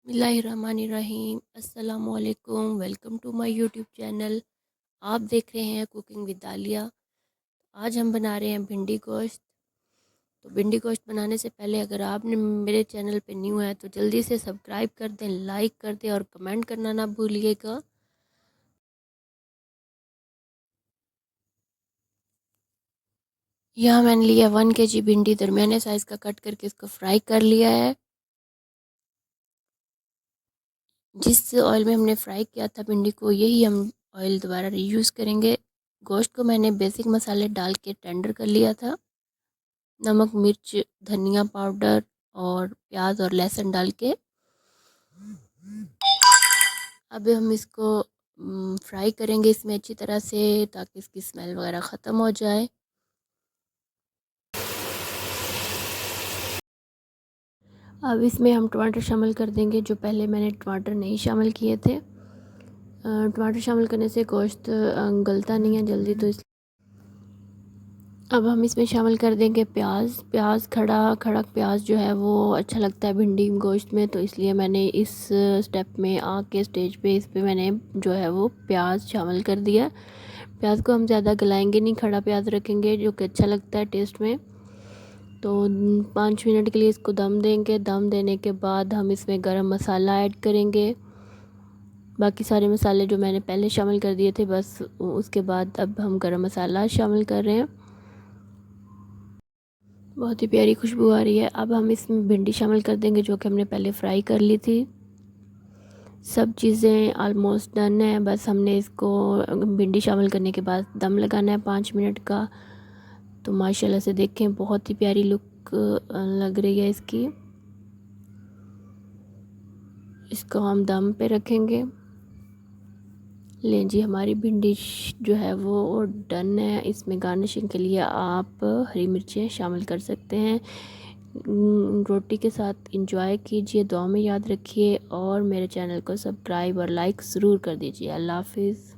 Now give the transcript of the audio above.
बिस्मिल्लाहिर्रहमानिर्रहीम। अस्सलामु अलैकुम। Welcome to my YouTube channel. आप देख रहे हैं कुकिंग विद आलिया। आज हम बना रहे हैं भिंडी गोश्त। तो भिंडी गोश्त बनाने से पहले अगर आपने मेरे चैनल पे न्यू है तो जल्दी से सब्सक्राइब कर दें, लाइक कर दें और कमेंट करना ना भूलिएगा। यहाँ मैंने लिया 1 kg भिंडी, दरमियाने साइज़ का कट करके इसको फ्राई कर लिया है। जिस ऑयल में हमने फ्राई किया था भिंडी को, यही हम ऑयल दोबारा रीयूज़ करेंगे। गोश्त को मैंने बेसिक मसाले डाल के टेंडर कर लिया था। नमक, मिर्च, धनिया पाउडर और प्याज और लहसुन डाल के अब हम इसको फ्राई करेंगे इसमें अच्छी तरह से, ताकि इसकी स्मेल वगैरह ख़त्म हो जाए। अब इसमें हम टमाटर शामिल कर देंगे, जो पहले मैंने टमाटर नहीं शामिल किए थे। टमाटर शामिल करने से गोश्त गलता नहीं है जल्दी, तो इस अब हम इसमें शामिल कर देंगे प्याज। खड़ा प्याज जो है वो अच्छा लगता है भिंडी गोश्त में, तो इसलिए मैंने इस स्टेप में आके स्टेज पे इस पे मैंने जो है वो प्याज शामिल कर दिया। प्याज को हम ज़्यादा गलाएंगे नहीं, खड़ा प्याज रखेंगे जो कि अच्छा लगता है टेस्ट में। तो 5 मिनट के लिए इसको दम देंगे। दम देने के बाद हम इसमें गरम मसाला ऐड करेंगे। बाकी सारे मसाले जो मैंने पहले शामिल कर दिए थे, बस उसके बाद अब हम गरम मसाला शामिल कर रहे हैं। बहुत ही प्यारी खुशबू आ रही है। अब हम इसमें भिंडी शामिल कर देंगे, जो कि हमने पहले फ्राई कर ली थी। सब चीज़ें ऑलमोस्ट डन है, बस हमने इसको भिंडी शामिल करने के बाद दम लगाना है 5 मिनट का। तो माशाल्लाह से देखें, बहुत ही प्यारी लुक लग रही है इसकी। इसको हम दम पे रखेंगे। लें जी, हमारी भिंडी जो है वो डन है। इसमें गार्निशिंग के लिए आप हरी मिर्चें शामिल कर सकते हैं। रोटी के साथ इंजॉय कीजिए, दुआ में याद रखिए और मेरे चैनल को सब्सक्राइब और लाइक ज़रूर कर दीजिए। अल्लाह हाफिज़।